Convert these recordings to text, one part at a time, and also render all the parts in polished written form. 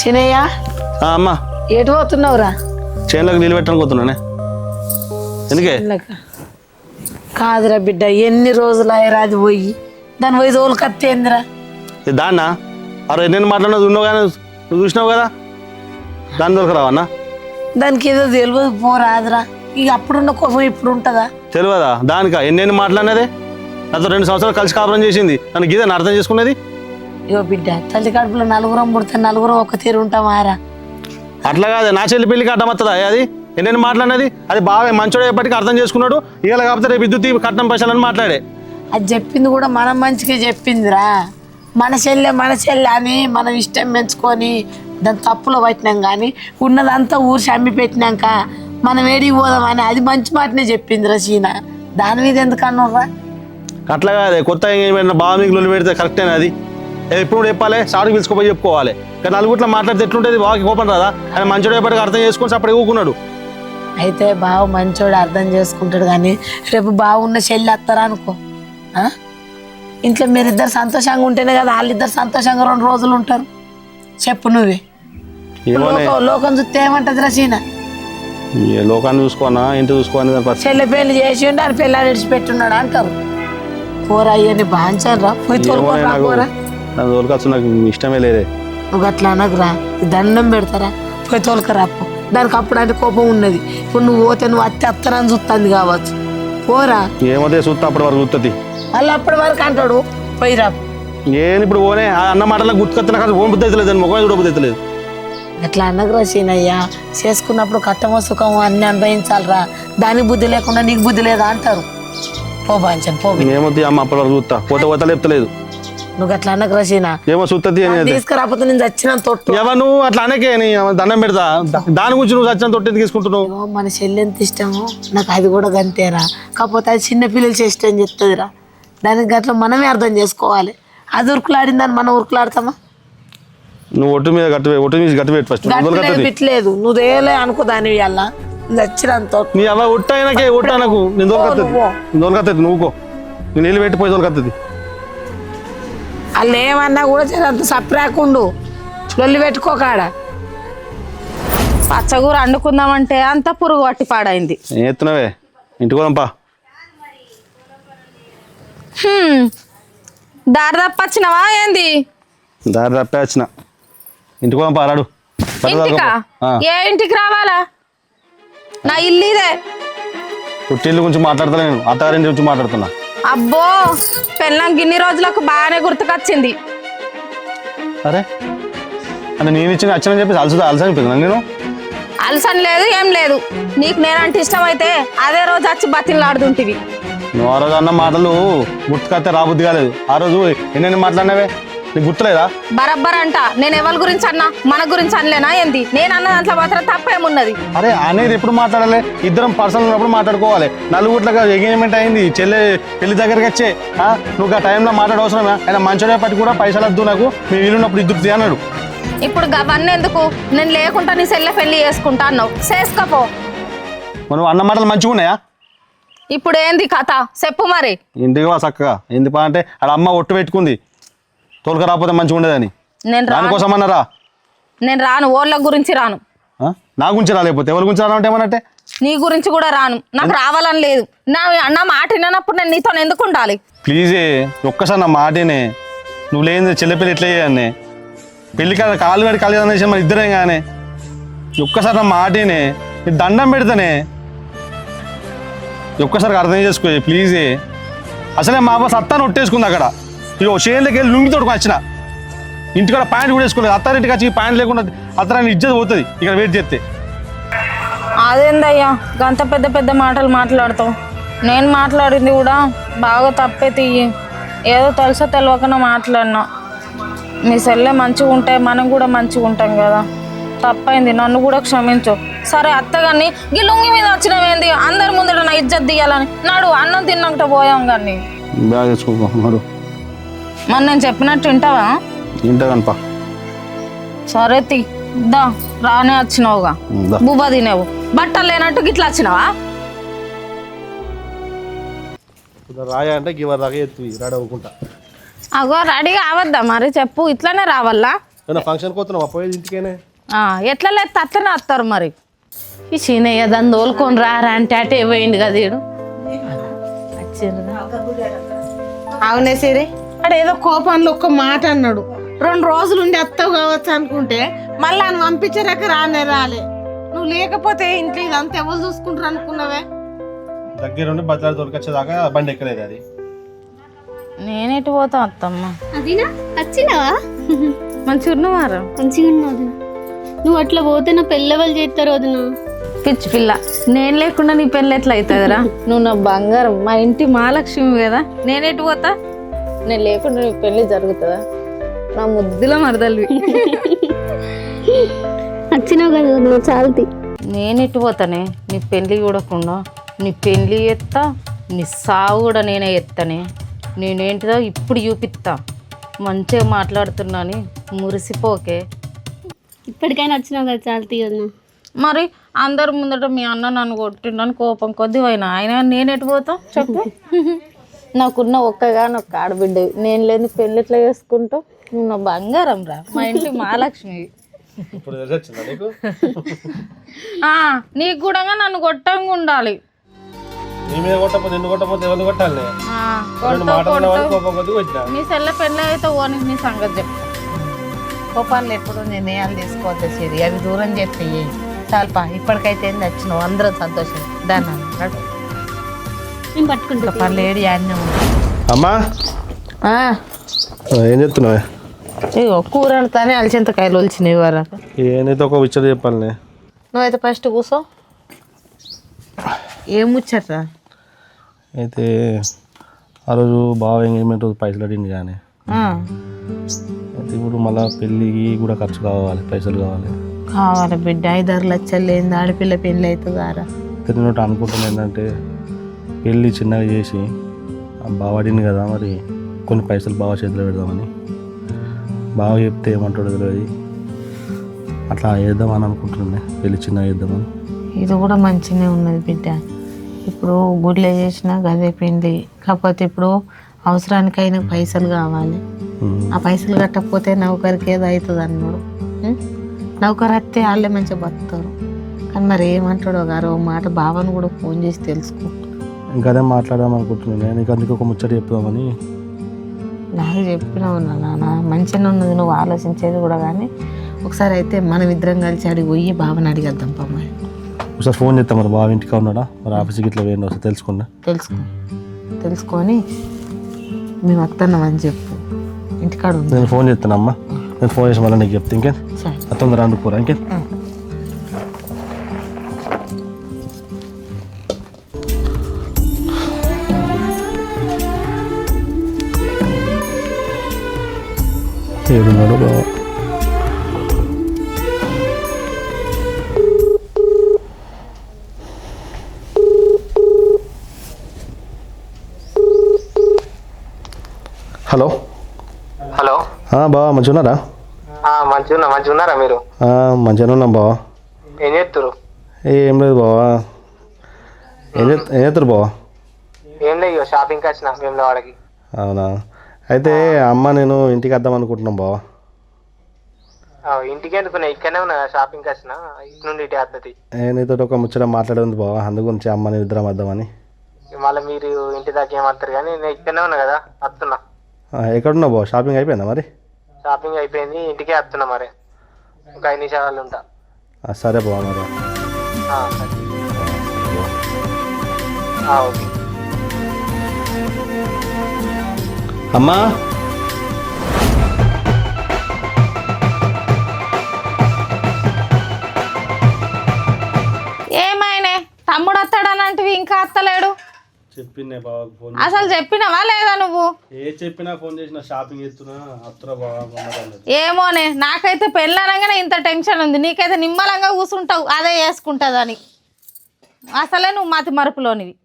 చిన్నయ్య అమ్మా ఎటు పోతున్నావురా? చేనులోకి నీళ్ళు పెట్టడానికి పోతున్నానే. ఎందుకే? కాదురా బిడ్డ, ఎన్ని రోజులు అయ్యారా అది పోయి దాని పోయి తోలు కత్తేందిరా? దాన్నా అరే నేను మాట్లాడినా ఉన్నావు కానీ నువ్వు చూసినావు కదా, దాని దొరక రావన్నా. దానికి ఏదో తెలియదు పోరాదురా. ఇక అప్పుడున్న కోపం ఇప్పుడు ఉంటుందా? తెలియదా దానికా ఎన్ని మాట్లాడినదే? నాతో 2 సంవత్సరాలు కలిసి కాపురం చేసింది, నన్ను గీదని అర్థం చేసుకునేది. ఇగో బిడ్డ, తల్లి కడుపులో నలుగురం పుడితే నలుగురం ఒక తీరు ఉంటామారా? అట్లా కాదు, నా చెల్లి పెళ్లికి అడ్డం వస్తుందా అది? ఎన్ని మాట్లాడినది? అది బాగా మంచోడు ఎప్పటికీ అర్థం చేసుకున్నాడు. ఇవాళ కాకపోతే రేపు విద్యుత్ కట్నం పైసలని మాట్లాడే. అది చెప్పింది కూడా మనం మంచిగా చెప్పిందిరా. మన చెల్లె అని మనం ఇష్టం పెంచుకొని దాని తప్పులో పట్టినాం. కానీ ఉన్నదంతా ఊరిసి అమ్మి పెట్టినాక మనం ఏడికి పోదామని అది మంచి మాటనే చెప్పిందిరా సీన. దాని మీద ఎందుకు అన్నారా? అట్లా కాదే, కొత్త బాగా మీకు లొల్లి పెడితే కరెక్టేనా అది? ఎప్పుడు చెప్పాలి, సాడికి పిలుచుకోపోయి చెప్పుకోవాలి. కానీ నలుగురిలో మాట్లాడితే ఎట్లుంటుంది? బాగా కోపం రాదా? ఆయన మంచోడు ఎప్పటికీ అర్థం చేసుకొని అప్పుడు ఊకున్నాడు. అయితే బావ మంచోడు అర్థం చేసుకుంటాడు. కానీ రేపు బాగున్న చెల్లి వస్తారా అనుకో, ఇంట్లో మీరిద్దరు సంతోషంగా ఉంటేనే కదా వాళ్ళిద్దరు సంతోషంగా 2 రోజులు ఉంటారు. చెప్పు నువ్వే. లోకం చూస్తే ఏమంటది రసీన? లోకాన్ని చూసుకోనా ఇంటి చూసుకోని చెల్లె పెళ్లి చేసి ఉండి ఆయన పిల్లని విడిచిపెట్టున్నాడు అంటారు. పోరా అయ్యని బాంచాను రా, పోయి తోలుకోరా. తోలుకొచ్చు, నాకు ఇష్టమే లేదే. నువ్వు అట్లా అనకురా, దండం పెడతారా, పోయి తోలుకరా. దానికి అప్పుడు అంటే కోపం ఉన్నది. ఇప్పుడు నువ్వు పోతే నువ్వు అత్తనని చూస్తుంది కావచ్చు. పోరా. ఏమవుతాయి చూస్తా, అప్పటి వరకు చూస్తుంది. మళ్ళీ అప్పటి వరకు అంటాడు పోయిరా. నేను ఇప్పుడు పోనే అన్న మాటలకు గుర్తుకొస్తున్నా కానీ ఓం బుద్ధి అవుతలేదు, ముఖం చూడబుద్ధి అవుతలేదు. అట్లా అనకురా సీనయ్యా. చేసుకున్నప్పుడు కట్టమో సుఖమో అన్ని అనుభవించాలరా. దానికి బుద్ధి లేకుండా నీకు బుద్ధి లేదా అంటారు. పో బాంచను పో. ఏమవుతాయి అమ్మ, అప్పటి వరకు చూస్తా. పోతే లేపుతలేదు. నువ్వు అట్లా అనకురా సీనా. ఏమో చూస్తుంది తీసుకురాకపోతే నేను చచ్చిన తొట్టు. ఏమో నువ్వు అట్లా అనకే, దండం పెడతా. దాని గురించి నువ్వు చచ్చిన తొట్టి తీసుకుంటున్నావు. మన చెల్లి ఎంత ఇష్టమో నాకు అది కూడా గంతేరా. కాకపోతే అది చిన్న పిల్లలు చేస్తే అని చెప్తుందిరా. దానికి గట్ల మనమే అర్థం చేసుకోవాలి. అది ఉరుకులాడిందని మనం ఉరుకులాడతామా? నువ్వు ఒట్టు మీద గట్టి పెట్టి ఫస్ట్. పెట్టలేదు నువ్వు దేలే అనుకో దాని వల్ల చచ్చినంత. నీ అవ్వ ఒట్టయినాకే ఒట్టనకు నేను దొరకత్తది. నువ్వుకో, నేను నీళ్ళు పెట్టిపోయి దొరకత్తది. వాళ్ళు ఏమన్నా కూడా అంత సప్రాకుండు, లొల్లి పెట్టుకోకాడ. పచ్చగూర వండుకుందామంటే అంత పురుగు పట్టి పాడైంది. ఏం ఎత్తున్నావే? ఇంటికి పోదాంపా. దారి తప్పచ్చినవా ఏంది? దారి తప్పే వచ్చిన. ఇంటికి పోదాంపా, రాడు. ఇంటికా? ఏ ఇంటికి రావాలా? నా ఇల్లు ఇదే. పుట్టిల్లు గురించి మాట్లాడతా, నేను అత్తగారింటి గురించి మాట్లాడుతున్నా. అబ్బో, పెళ్ళం గిన్ని రోజులకు బాగానే గుర్తుకొచ్చింది. అరే అంటే నేను ఇచ్చిన అచ్చని చెప్పేసి అలసనిపోతున్నా నేను. అలసని లేదు ఏం లేదు. నీకు నేనంటే ఇష్టం అయితే అదే రోజు వచ్చి బతిలాడుతుంటివి. నువ్వు ఆ రోజు అన్న మాటలు గుర్తుకొస్తే రాబుద్ది కాలేదు. ఆ రోజు ఎన్నెన్ని మాట్లాడినావే, నీకు గుర్తులేదా? బరబ్బర్ అంట. నేను ఎవరి గురించి అన్నా, మన గురించి అనలేనా ఏంది? నేను అన్న దాంట్లో మాత్రం తప్పేమున్నది? అరే అనేది ఎప్పుడు మాట్లాడాలి? ఇద్దరం పర్సనల్ ఉన్నప్పుడు మాట్లాడుకోవాలి. నలుగుట్లుగా ఎంగేజ్మెంట్ అయింది, చెల్లె పెళ్లి దగ్గరికి వచ్చే నువ్వు ఆ టైంలో మాట్లాడవసరమే. ఆయన మంచోడే పట్టి కూడా పైసలు వద్దు, నాకు మీ వీలున్నప్పుడు ఇద్దరు అన్నాడు. ఇప్పుడు అవన్నీ ఎందుకు? నేను లేకుండా నీ సెల్లె పెళ్లి చేసుకుంటా అన్నావు, చేసుకోపో. మనం అన్న మాటలు మంచిగా ఉన్నాయా? ఇప్పుడు ఏంది కథ చెప్పు మరి. ఇంటికి వా చక్కగా. ఎందుకు అంటే ఆడ అమ్మ ఒట్టు పెట్టుకుంది, తోలుక రాకపోతే మంచిగా ఉండేదని. దానికోసం అన్నారా? నేను రాను, ఓళ్ళ గురించి రాను. నా గురించి రాలేకపోతే ఎవరి గురించి రాను అంటే ఏమన్నట్టే? నీ గురించి కూడా రాను. నాకు రావాలని లేదు. నా మాట విన్నప్పుడు నేను నీతో ఎందుకు ఉండాలి? ప్లీజే ఒక్కసారి నా మాటేనే. నువ్వు లేని చెల్లెపిల్లి ఎట్లా చేయనే? పెళ్లి కాదు కాలు గడి కాలేదు అనేసి మన ఇద్దరేం కానీ ఒక్కసారి నా మాటేనే. నీ దండం పెడతానే, ఒక్కసారి అర్థం చేసుకో ప్లీజే. అసలే మా అమ్మ సత్తాను ఒట్టేసుకుంది అక్కడ. ఇక చేనులోకి వెళ్ళి లుంగి తోడుకు వచ్చిన. ఇంటికాడ ప్యాంట్ కూడా వేసుకోలేదు. అత్తారింటికి వచ్చి ప్యాంట్ లేకుండా అత్తరాన్ని ఇజ్జత్ పోతుంది ఇక్కడ వెయిట్ చేస్తే. అదేందయ్యా గంత పెద్ద పెద్ద మాటలు మాట్లాడతావు? నేను మాట్లాడింది కూడా బాగా తప్పే తీయి. ఏదో తెలుసో తెలియకుండా మాట్లాడినా. మీ సెల్లె మంచిగా ఉంటే మనం కూడా మంచిగా ఉంటాం కదా. తప్పైంది, నన్ను కూడా క్షమించు. సరే అత్తగాని ఈ లుంగి మీద వచ్చినవేంది? అందరి ముందర నా ఇజ్జత్ తీయాలని నాడు అన్నం తిన్నాక పోయాం కానీ. మరి నేను చెప్పినట్టు వింటావా? వింటావా? సరే తీ దా, రానే వచ్చినావుగా, బుబ్బా తినేవు. బట్టలు లేనట్టు గిట్లా వచ్చినావా? రాయ అంటే గివర్ దాకా ఎత్తు రెడీ అవ్వకుండా. అగో రెడీ కావద్దా మరి? చెప్పు, ఇట్లానే రావాలా? ఏమన్నా ఫంక్షన్కి పోతున్నావా పోయేది ఇంటికేనే? ఎట్లా లేదు అట్లనే వస్తారు మరి. ఈ సీనయ్య దాన్ని తోలుకొని రారా అంటే అటే పోయింది కదా వీడు. అవునే సరే అక్కడ ఏదో కోపంలో ఒక్క మాట అన్నాడు. 2 రోజులు ఉండి అత్తవు కావచ్చు అనుకుంటే మళ్ళీ ఆయన పంపించరాక రాలే. నువ్వు లేకపోతే ఇంట్లో ఇదంతా ఎవరు చూసుకుంటారు అనుకున్నావే? దగ్గరుండి బజార్ దొరికొచ్చేదాకా బండి ఎక్కలేదు అది. నేనెటు పోతా అత్తమ్మ. అదినా వచ్చినావా? మంచిగా ఉన్నవారా? మంచిగా ఉన్నావు. నువ్వు అట్లా పోతే నా పెళ్ళవాళ్ళు చేస్తారు వదిన. పిచ్చి పిల్ల, నేను లేకుండా నీ పెళ్ళి ఎట్లా అవుతుందిరా? నువ్వు నా బంగారం, మా ఇంటి మహాలక్ష్మి కదా. నేనెటు పోతా? నేను లేకుండా నీ పెళ్ళి జరుగుతుందా? నా ముద్దుల మరదలివి. వచ్చినావు కదా నువ్వు చాలతి. నేనెటు పోతానే నీ పెళ్ళి చూడకుండా? నీ పెళ్ళి ఎత్తా, నీ సావు కూడా నేనే ఎత్తనే. నేనేంటిదో ఇప్పుడు చూపిస్తా. మంచిగా మాట్లాడుతున్నాని మురిసిపోకే. ఇప్పటికైనా వచ్చినావు కదా చాలతి వదిన. మరి అందరు ముందట మీ అన్న నన్ను కొట్టిండని కోపం కొద్ది అయినా ఆయన నేనెటు పోతా చెప్పు? నాకున్న ఒక్కగానొక్క ఆడబిడ్డ, నేను లేని పెళ్ళి ఎట్లా చేసుకుంటావు? నువ్వు నా బంగారం రా, మా ఇంటి మహాలక్ష్మి. ఇప్పుడు తెలిసొచ్చిందా నీకు? నీకు కూడా నన్ను కొట్టంగా ఉండాలి. నీ మీద కొట్టకపోతే నిన్ను కొట్టకపోతే ఎవరిని కొట్టాలి? కోపం కొద్దిగా వచ్చినా నీ సెల్ల పెళ్ళి అయితే ఓని నీ సంగతి చెప్పు. కోపాలు ఎప్పుడు నిర్ణయాలు తీసుకోవద్దు సిరి, అవి దూరం చెప్పి చాలుపా. ఇప్పటికైతే ఏంది వచ్చినావు, అందరూ సంతోషం. దాన్ని అన్నాడు నేను పట్టుకుంటా. పర్లు ఏడి ఆడినా అమ్మా ఏం చెప్తున్నావే? ఇగో కూర వండుతానే అలచింతకాయలు వచ్చినాయి వరకు. ఏనైతే ఒక విచ్చట చెప్పాలి. నువ్వైతే ఫస్ట్ కూర్చో. ఏం ముచ్చట్రా? అయితే ఆ రోజు బాగా ఎంగేజ్మెంట్ రోజు పైసలు అడిగింది కానీ అయితే ఇప్పుడు మళ్ళీ పెళ్ళికి కూడా ఖర్చు కావాలి, పైసలు కావాలి బిడ్డ. 5-6 లక్షలు లేని ఆడపిల్ల పెళ్ళి అవుతుందారా? తిన్నట్టు అనుకుంటున్నా ఏంటంటే పెళ్ళి చిన్నగా చేసి బాగా అడిగింది కదా, మరి కొన్ని పైసలు బాగా చేతిలో పెడదామని. బాగా చెప్తే ఏమంటాడు తెలియదు, అట్లా వేద్దామని అనుకుంటున్నాను. పెళ్ళి చిన్నగా చేద్దామని. ఇది కూడా మంచిగానే ఉన్నది బిడ్డ. ఇప్పుడు గుడిలో చేసినా గదే పిండి. కాకపోతే ఇప్పుడు అవసరానికైనా పైసలు కావాలి. ఆ పైసలు కట్టకపోతే నౌకరికి ఏదో అవుతుంది అన్నాడు. నౌకరు వస్తే వాళ్ళే మంచిగా బతుకుతారు. కానీ మరి ఏమంటాడో గారు మాట బావను కూడా ఫోన్ చేసి తెలుసుకో. ఇంకా అదే మాట్లాడదాం అనుకుంటున్నాను. నీకు అందుకే ఒక ముచ్చట చెప్తామని. నాకు చెప్పినావు నాన్న, మంచిగానే ఉన్నది నువ్వు ఆలోచించేది కూడా. కానీ ఒకసారి అయితే మనం ఇద్దరం కలిసి అడిగి పోయి బావని అడిగేద్దాం పమ్మాయి. ఒకసారి ఫోన్ చేస్తాం. మరి బాగా ఇంటికి ఉన్నాడా, మరి ఆఫీస్కి ఇట్లా వేయండి వస్తే తెలుసుకొని మేము వస్తున్నామని చెప్పు. ఇంటికాడ నేను ఫోన్ చేస్తానమ్మా. నేను ఫోన్ చేసి మళ్ళీ నీకు చెప్తే ఇంకే తొందర అందుకోరా ఇంకే. ఏడున్నాడు బాబా? హలో హలో బావా మంచిగా ఉన్నారా? మంచిగా ఉన్నారా మీరు? మంచిగానే ఉన్నాం బావా. ఏం చేస్తారు? ఏం లేదు బావా. ఏం చేస్తారు బావా? ఏం లేదు, షాపింగ్కి వచ్చిన వేములవాడకి. అవునా? అయితే అమ్మ నేను ఇంటికి వద్దాం అనుకుంటున్నాం బావా. ఇంటికి ఎందుకున్నా, ఇక్కడనే ఉన్నా, షాపింగ్కి వచ్చిన. ఇటు నుండి ఇటే వస్తుంది. నీతో ఒక ముచ్చట మాట్లాడేది బావా, అందు గురించి అమ్మ నేను ఇద్దరం వద్దామని. మళ్ళీ మీరు ఇంటి దాకా ఏమవుతారు కానీ నేను ఇక్కడనే ఉన్నా కదా, వస్తున్నా. ఎక్కడున్నావు బావ? షాపింగ్ అయిపోయిందా మరి? షాపింగ్ అయిపోయింది, ఇంటికే వస్తున్నా. మరి ఒక 5 నిమిషాలు ఉంటా. సరే బావ మరి. ఓకే. అమ్మా ఏమైనా తమ్ముడు వస్తాడనంటివి ఇంకా వస్తలేడు? చెప్పిందే బావకు ఫోన్. అసలు చెప్పినావా లేదా నువ్వు? ఏ చెప్పినా ఫోన్ చేసిన షాపింగ్ చేస్తున్నా అత్తరా బావా. ఏమోనే, నాకైతే పెళ్ళనగానే ఇంత టెన్షన్ ఉంది. నీకైతే నిమ్మలంగా కూర్చుంటావు అదే వేసుకుంటుందని. అసలే నువ్వు మతి మరుపులోనివి.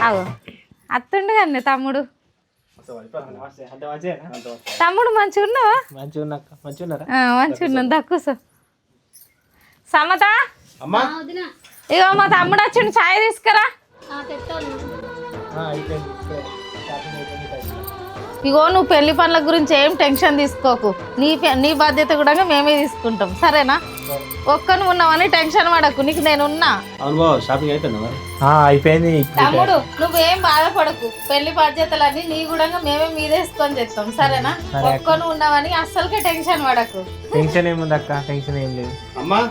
అవు అత్తుండు కానీ తమ్ముడు. తమ్ముడు మంచిగా ఉన్నావా? మంచిగా ఉన్నారా? మంచిగా ఉన్నాను. దక్కుసో సమత అమ్మా వదినా ఇగో మా తమ్ముడు వచ్చిండు ఛాయ్ తీసుకురా. తెస్తాను. ఇగో నువ్వు పెళ్లి పనుల గురించి ఏం టెన్షన్ తీసుకోకు. నీ బాధ్యత కూడా మేమే తీసుకుంటాం, సరేనా? ఒక్కను ఉన్నావని టెన్షన్ పడకు, నీకు నేనున్నా. అవును బావ షాపింగ్ అయిపోయిందా మరి? అయిపోయింది. తమ్ముడు నువ్వేం బాధపడకు, పెళ్లి బాధ్యతలన్నీ నీ కూడా మేమే మీదేసుకొని చేస్తాం, సరేనా? ఒక్కను ఉన్నావని అస్సలకే టెన్షన్ పడకు. టెన్షన్ ఏముంది అక్క, టెన్షన్ ఏం లేదు. అమ్మా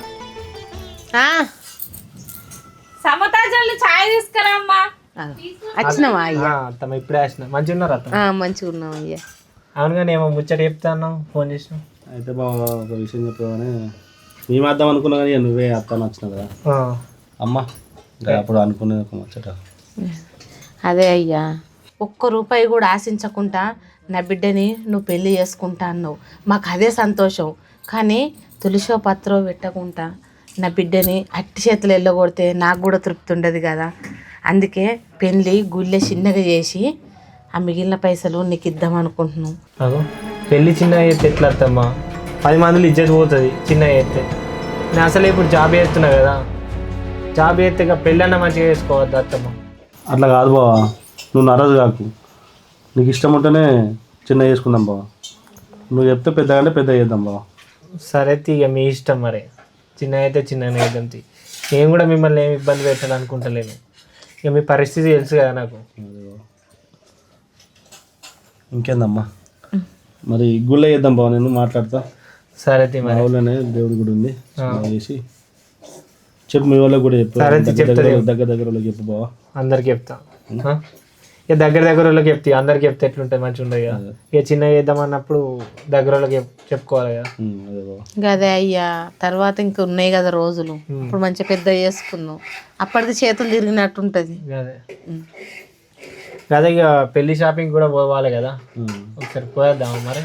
సమతా జల్లు ఛాయ్ తీసుకురా అమ్మా. వచ్చినావా అయ్యా? అత్తమ్మ ఇప్పుడే వచ్చిన. మంచిగా ఉన్నారు అత్తమ్మ? మంచిగా ఉన్నాం అయ్యా. అవునుగానే ఏమో ముచ్చట చెప్తాను ఫోన్ చేసిన. అయితే బావ ఒక విషయం చెప్పావని మేము అద్దాం అనుకున్నా కానీ నువ్వే అత్తాను వచ్చినావు కదా అమ్మా. ఇంకా అప్పుడు అనుకునేది ఒక ముచ్చట. అదే అయ్యా, ఒక్క రూపాయి కూడా ఆశించకుండా నా బిడ్డని నువ్వు పెళ్లి చేసుకుంటా అన్నావు, మాకు అదే సంతోషం. కానీ తులసో పత్రో పెట్టకుండా నా బిడ్డని అట్టి చేతులు వెళ్ళగొడితే నాకు కూడా తృప్తి ఉండదు కదా. అందుకే పెళ్ళి గుళ్ళె చిన్నగా చేసి ఆ మిగిలిన పైసలు నీకు ఇద్దాం అనుకుంటున్నావు. పెళ్ళి చిన్నగా చేస్తే ఎట్లా అత్తమ్మ? 10 మందిలో ఇజ్జత్ పోతుంది చిన్నగా చేస్తే. నేను అసలు ఇప్పుడు జాబ్ చేస్తున్నా కదా, జాబ్ చేస్తే ఇక పెళ్ళన్నా మంచిగా చేసుకోవద్దు అత్తమ్మ. అట్లా కాదు బావ, నువ్వు నారాజు కాకు. నీకు ఇష్టం ఉంటేనే చిన్న చేసుకుందాం బావ. నువ్వు చెప్తే పెద్దగా అంటే పెద్ద చేద్దాం బావ. సరే ఇక మీ ఇష్టం మరి. చిన్న అయితే చిన్నగా వేద్దాం. నేను కూడా మిమ్మల్ని ఏమి ఇబ్బంది పెట్టాలి అనుకుంటలేను. ఇక మీ పరిస్థితి తెలుసు కదా నాకు. ఇంకేందమ్మా మరి గుళ్ళో చేద్దాం బావ, నేను మాట్లాడతా. సరే మా మరి. ఊళ్ళోనే దేవుడి గుడి ఉంది, చేసి చెప్పు. మీ వాళ్ళకి కూడా చెప్పు, సరే, దగ్గర వాళ్ళకి చెప్పు బావ. అందరికి చెప్తా. ఇక దగ్గర వాళ్ళకి చెప్తా. అందరికి చెప్తే ఎట్లుంటుంది, మంచిగా ఉండదు కదా. ఇక చిన్నగా చేద్దాం అన్నప్పుడు దగ్గర వాళ్ళకి చెప్పుకోవాలి కదా. అదే బావ. గదే అయ్యా, తర్వాత ఇంక ఉన్నాయి కదా రోజులు, ఇప్పుడు మంచిగా పెద్ద చేసుకుందాం. అప్పటిది చేతులు తిరిగినట్టు ఉంటుంది. అదే ఇక పెళ్లి షాపింగ్ కూడా పోవాలి కదా, ఒకసారి పోయేద్దామా మరి?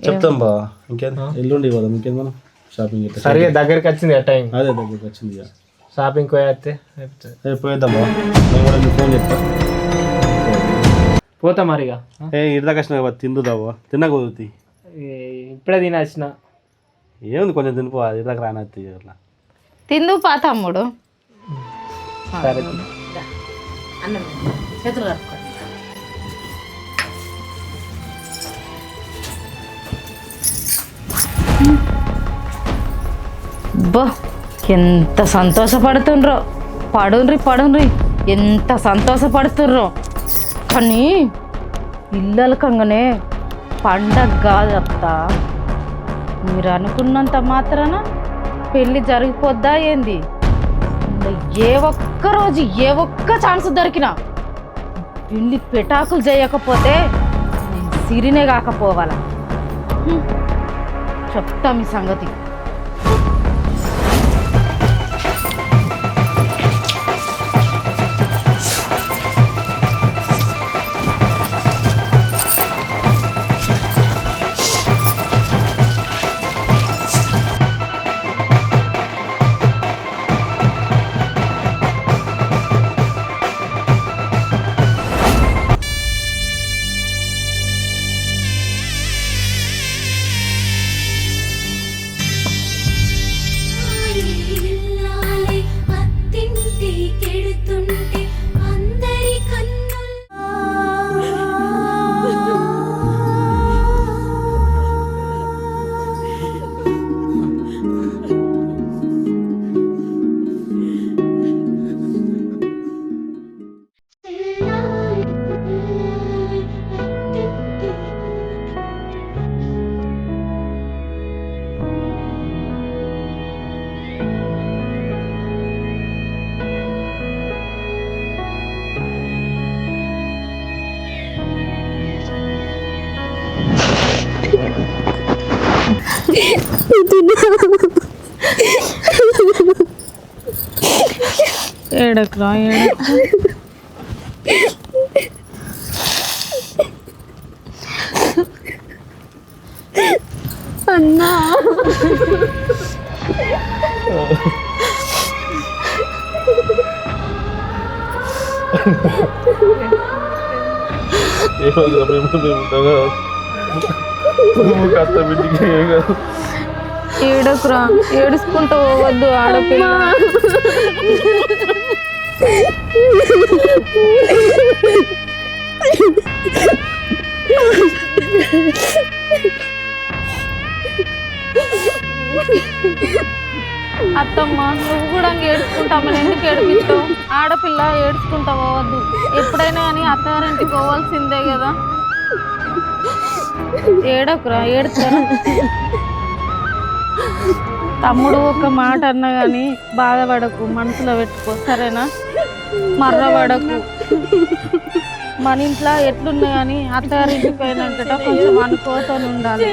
చెప్తాం బావ. ఇంకేం ఎల్లుండి పోదాం. ఇంకేం మనం షాపింగ్ ఇట్లా సరిగా దగ్గరికి వచ్చింది ఆ టైం. అదే దగ్గరికి వచ్చింది ఇక షాపింగ్ పోయేస్తే పోయేద్దాం బావ. నేను కూడా నీకు ఫోన్ చెప్తా. పోతా మరి ఇక. ఇరదాకా వచ్చినా తిందుదా బావ, తిన్నాక కుదురుతి. ఇప్పుడే తినొచ్చిన. ఏముంది కొంచెం తినిపో, ఇరదాకా రానత్తి అట్లా. తిందు పా తమ్ముడు. సరే అన్నం చేతులు కట్టుకో. బో ఎంత సంతోషపడుతుండ్రో. పడుండ్రి ఎంత సంతోషపడుతుండ్రో. కానీ ఇల్లలకంగానే పండగ కాదత్త. మీరు అనుకున్నంత మాత్రాన పెళ్ళి జరిగిపోద్దా ఏంది? ఏ ఒక్క రోజు ఏ ఒక్క ఛాన్స్ దొరికినా పెళ్ళి పెటాకులు చేయకపోతే నేను సిరినే కాకపోవాలా. చెప్తా మీ సంగతి. ఏడకరా అన్నా కష్ట బిడ్డకి ఏం కాదు. ఏడకురా, ఏడుచుకుంటూ పోవద్దు ఆడపిల్ల. అత్తమ్మ నువ్వు కూడా ఏడ్చుకుంటామని ఎందుకు ఏడిపిస్తావు? ఆడపిల్ల ఏడ్చుకుంటా పోవద్దు. ఎప్పుడైనా కానీ అత్తగారింటికి పోవాల్సిందే కదా. ఏడకురా, ఏడుతారా. తమ్ముడు ఒక మాట అన్నా కానీ బాధపడకు, మనసులో పెట్టుకో సరేనా? మర్రపడకు. మన ఇంట్లో ఎట్లున్నా కానీ అత్తగారింటికి పోయినాకట కొంచెం అనుకోతోని ఉండాలి.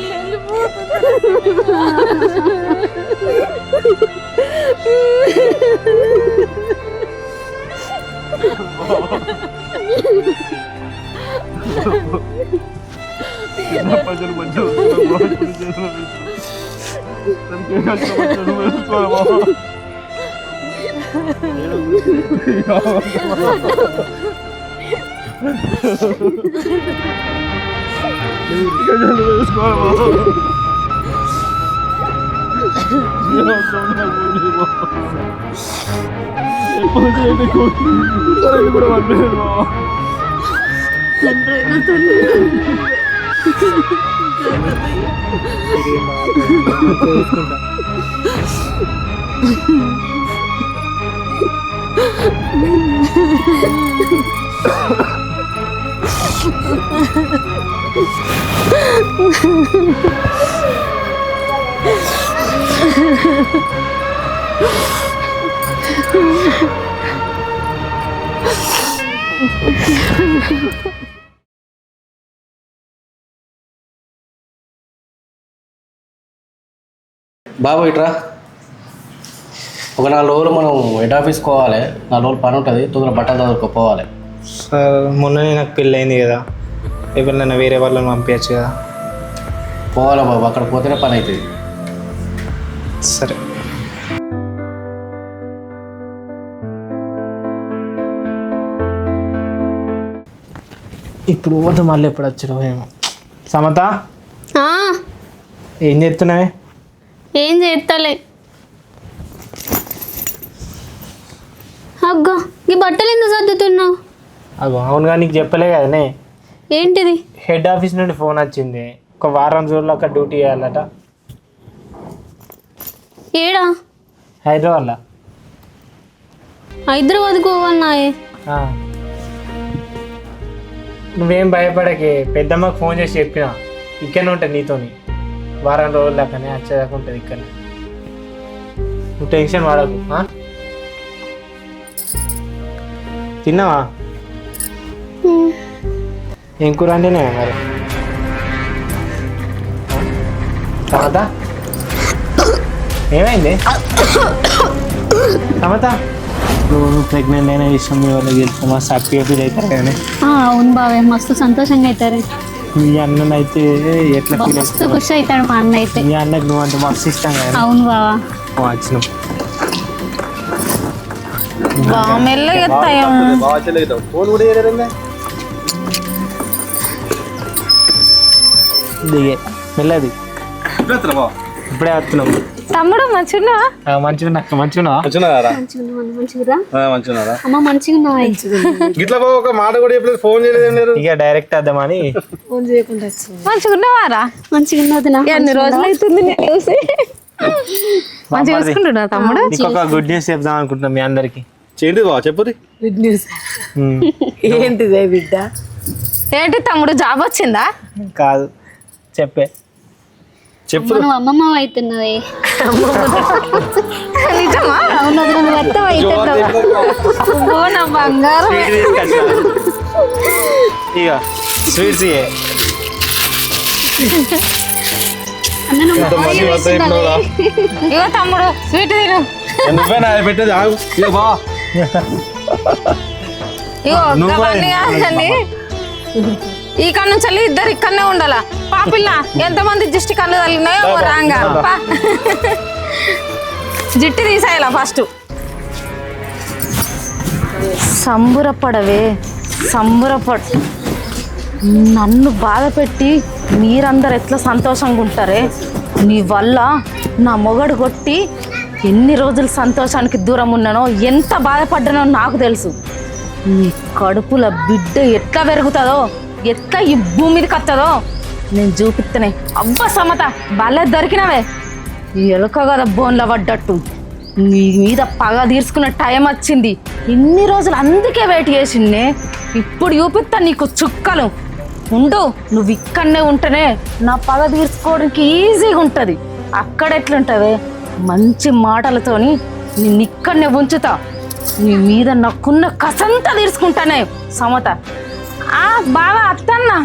బాబు ఇట్రా. ఒక 4 రోజులు మనం హెడ్ ఆఫీస్కి పోవాలి. 4 రోజులు పని ఉంటుంది. తొందర బట్టలు చదువుకోపోవాలి. సార్ మొన్ననే నాకు పెళ్ళి అయింది కదా, ఎవరినైనా వేరే వాళ్ళని పంపించచ్చు కదా. పోవాలా బాబు, అక్కడ పోతేనే పని అవుతుంది. సరే. ఇప్పుడు పోతే మళ్ళీ ఎప్పుడు వచ్చాడు ఏమో. సమత ఏం చేస్తున్నావే? ఏం చేస్తలే. అగ్గో ఈ బట్టలు ఎందుకు సర్దుతున్నావు? అగో అవునుగా, నీకు చెప్పలే కదనే. ఏంటిది? హెడ్ ఆఫీస్ నుండి ఫోన్ వచ్చింది. ఒక వారం రోజుల్లో అక్కడ డ్యూటీ చేయాలట. ఏడా? హైదరాబాద్లో. హైదరాబాద్కి పోవాలన్నాయే. నువ్వేం భయపడకే, పెద్దమ్మకు ఫోన్ చేసి చెప్పిన ఇక్కడనే ఉంటుంది నీతోని. వారం రోజుల దాకానే వచ్చేదాకా ఉంటుంది ఇక్కడనే. నువ్వు టెన్షన్ పడకు. తిన్నావా? ఏం కూర అంటేనే మరి సమత? ఏమైంది సమత? నువ్వు ప్రెగ్నెంట్ అయిన విషయం మీ వాళ్ళకి తెలుసు, మస్తు హ్యాపీగా ఫీల్ అవుతారు కానీ. అవును బావే, మస్తు సంతోషంగా అవుతారు. మీ అన్న అయితే ఎట్లా ఫీల్ మస్తు ఖుషి అవుతాడు మా అన్న అయితే. మీ అన్నకు నువ్వు అంటే మస్తు ఇష్టం కదా. అవును బావా. వచ్చినాం. మెల్లగా ఎత్తాయం. ఫోన్ కూడా దిగే మెల్లది. ఇప్పుడే వస్తున్నాం. తమ్ముడు మంచిగా మంచిగా మంచిగా అమ్మ మంచిగా గిట్లా ఒక మాట కూడా చెప్పలేదు, ఫోన్ చేయలేదు. ఇక డైరెక్ట్ వద్దామని. మంచిగా ఉన్నవారా? మంచిగా ఉన్నది. ఎన్ని రోజులు అవుతుంది చూసి. మంచిగా చూసుకుంటున్నా తమ్ముడు. ఇంకొక గుడ్ న్యూస్ చెప్దాం అనుకుంటున్నాం మీ అందరికి. చేయండి బావ, చెప్పు. గుడ్ న్యూస్ ఏంటిదే బిడ్డ? ఏంటి తమ్ముడు, జాబ్ వచ్చిందా? కాదు, చెప్పే చెప్పు. నువ్వు అమ్మమ్మ అవుతున్నది. నిజమా? అవునది, నువ్వు అర్థం అవుతున్నావు. నా బంగారం. ఇక స్వీట్స్ ఇగో తమ్ముడు స్వీట్ తిను. నువ్వేనా పెట్టేది? ఆగు. ఇక బా, ఇగో అవన్నీ కాదండి. ఈ కన్ను చల్లి ఇద్దరు ఇక్కడనే ఉండాలా. పాపిల్ల ఎంతమంది జిష్టి కళ్ళు తగిలినాయో రాంగా. జిట్టి తీసేయాల ఫస్ట్. సంబురపడవే, సంబురపడ. నన్ను బాధ పెట్టి మీరందరు ఎట్లా సంతోషంగా ఉంటారే, నీ వల్ల నా మొగడు కొట్టి ఎన్ని రోజులు సంతోషానికి దూరం ఉన్నానో, ఎంత బాధపడ్డానో నాకు తెలుసు. నీ కడుపుల బిడ్డ ఎట్లా పెరుగుతుందో, ఎట్లా ఈ భూమి మీదకి వస్తుందో నేను చూపిస్తేనే. అబ్బా సమత, భలే దొరికినవే. ఎలుక కదా బోన్ల పడ్డట్టు. నీ మీద పగ తీర్చుకునే టైం వచ్చింది. ఇన్ని రోజులు అందుకే వెయిట్ చేసిండే. ఇప్పుడు చూపిస్తా నీకు చుక్కలు. ఉండు, నువ్వు ఇక్కడనే ఉంటేనే నా పగ తీర్చుకోవడానికి ఈజీగా ఉంటుంది. అక్కడ ఎట్లుంటుంది, మంచి మాటలతోని నిన్ను ఇక్కడనే ఉంచుతా. నీ మీద నాకున్న కసంతా తీర్చుకుంటానే సమత. బావా అత్తన్నా.